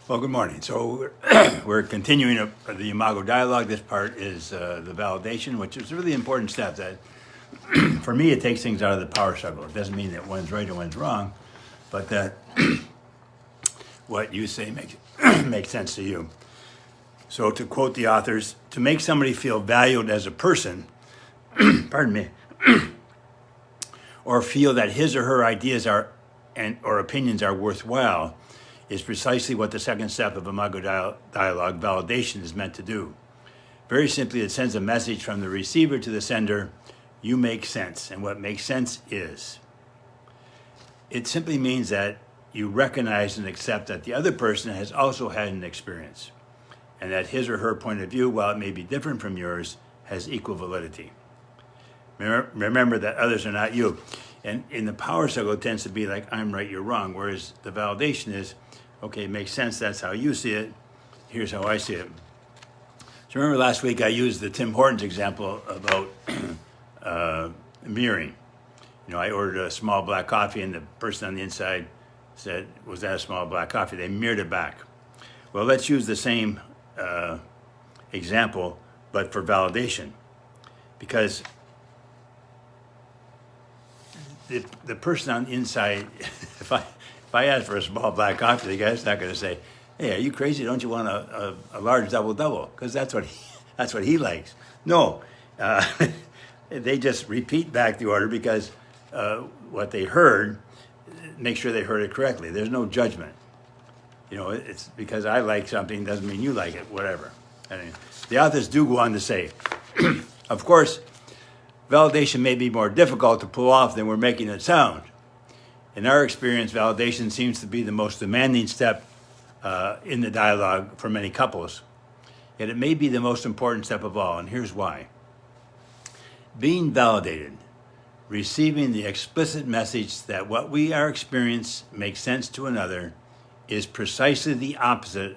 Well, good morning. So we're continuing the Imago dialogue. This part is the validation, which is a really important step. That, for me, it takes things out of the power struggle. It doesn't mean that one's right and one's wrong, but that what you say makes sense to you. So to quote the authors, to make somebody feel valued as a person, pardon me, or feel that his or her ideas or opinions are worthwhile, is precisely what the second step of Imago dialogue, validation, is meant to do. Very simply, it sends a message from the receiver to the sender: you make sense, and what makes sense is. It simply means that you recognize and accept that the other person has also had an experience, and that his or her point of view, while it may be different from yours, has equal validity. Remember that others are not you. And in the power struggle, it tends to be like, I'm right, you're wrong, whereas the validation is, okay, it makes sense, that's how you see it, here's how I see it. So remember last week I used the Tim Hortons example about mirroring. You know, I ordered a small black coffee and the person on the inside said, was that a small black coffee? They mirrored it back. Well, let's use the same example, but for validation. Because the person on the inside, if I ask for a small black coffee, the guy's not going to say, "Hey, are you crazy? Don't you want a large double?" Because that's what he likes. No, they just repeat back the order because what they heard, make sure they heard it correctly. There's no judgment. You know, it's because I like something doesn't mean you like it. Whatever. And the authors do go on to say, of course, validation may be more difficult to pull off than we're making it sound. In our experience, validation seems to be the most demanding step in the dialogue for many couples. Yet it may be the most important step of all, and here's why. Being validated, receiving the explicit message that what we are experiencing makes sense to another, is precisely the opposite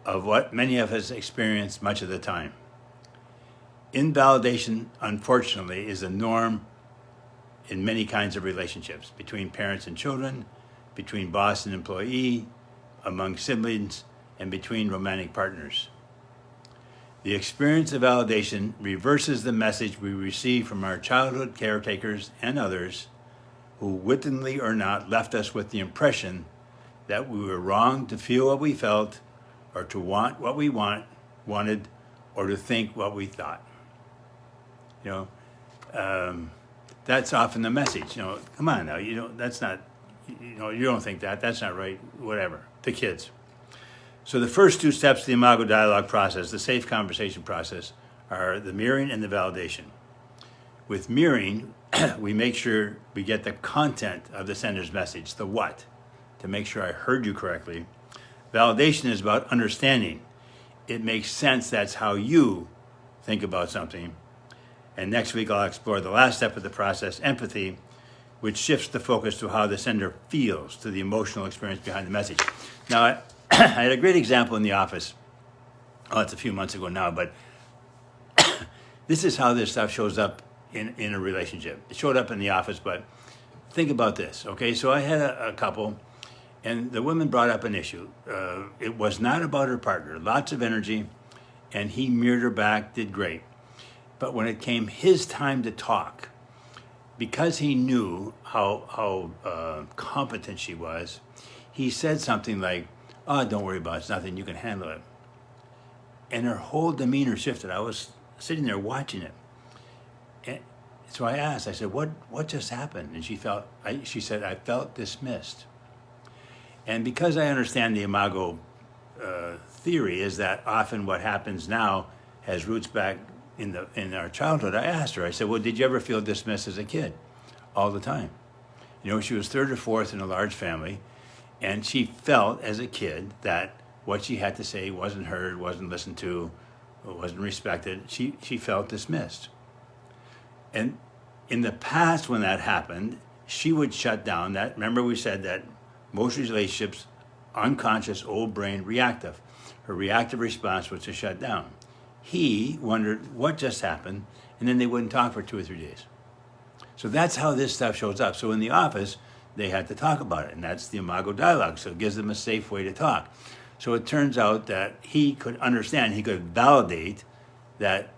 of what many of us experience much of the time. Invalidation, unfortunately, is a norm in many kinds of relationships, between parents and children, between boss and employee, among siblings, and between romantic partners. The experience of validation reverses the message we receive from our childhood caretakers and others who, wittingly or not, left us with the impression that we were wrong to feel what we felt, or to want what we wanted, or to think what we thought. You know, that's often the message. You know, come on now, that's not, you don't think that's not right, whatever, to kids. So the first two steps of the Imago dialogue process, the safe conversation process, are the mirroring and the validation. With mirroring, we make sure we get the content of the sender's message, the what, to make sure I heard you correctly. Validation is about understanding. It makes sense, that's how you think about something. And next week I'll explore the last step of the process, empathy, which shifts the focus to how the sender feels, to the emotional experience behind the message. Now, I had a great example in the office. Oh, it's a few months ago now, but this is how this stuff shows up in a relationship. It showed up in the office, but think about this, okay? So I had a couple, and the woman brought up an issue. It was not about her partner, lots of energy, and he mirrored her back, did great. But when it came his time to talk, because he knew how competent she was, he said something like, "Oh, don't worry about it, it's nothing, you can handle it." And her whole demeanor shifted. I was sitting there watching it. And so I asked, I said, what just happened? And she said, I felt dismissed. And because I understand the Imago theory is that often what happens now has roots back in our childhood, I asked her, I said, well, did you ever feel dismissed as a kid? All the time. You know, she was third or fourth in a large family, and she felt as a kid that what she had to say wasn't heard, wasn't listened to, wasn't respected. She felt dismissed. And in the past when that happened, she would shut down. Remember we said that most relationships, unconscious, old brain, reactive. Her reactive response was to shut down. He wondered what just happened, and then they wouldn't talk for 2 or 3 days. So that's how this stuff shows up. So in the office, they had to talk about it, and that's the Imago dialogue. So it gives them a safe way to talk. So it turns out that he could understand, he could validate that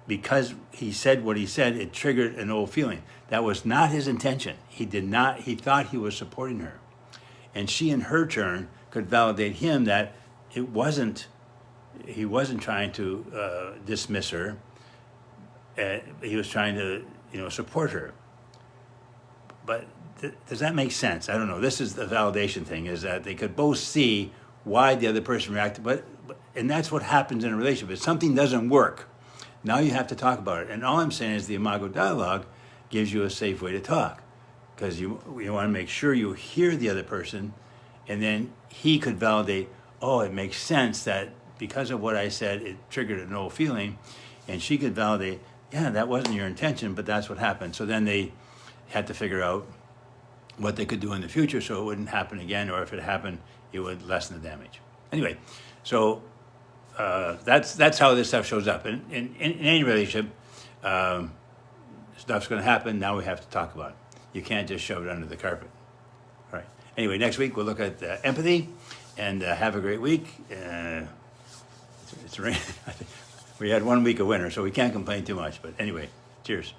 because he said what he said, it triggered an old feeling. That was not his intention. He thought he was supporting her. And she, in her turn, could validate him that he wasn't trying to dismiss her. He was trying to, support her. But does that make sense? I don't know. This is the validation thing, is that they could both see why the other person reacted, and that's what happens in a relationship. If something doesn't work, now you have to talk about it. And all I'm saying is the Imago dialogue gives you a safe way to talk, because you want to make sure you hear the other person, and then he could validate, oh, it makes sense that because of what I said, it triggered an old feeling, and she could validate, yeah, that wasn't your intention, but that's what happened. So then they had to figure out what they could do in the future so it wouldn't happen again, or if it happened, it would lessen the damage. Anyway, so that's how this stuff shows up. In any relationship, stuff's going to happen. Now we have to talk about it. You can't just shove it under the carpet. All right. Anyway, next week we'll look at empathy, and have a great week. It's rain. We had 1 week of winter, so we can't complain too much. But anyway, cheers.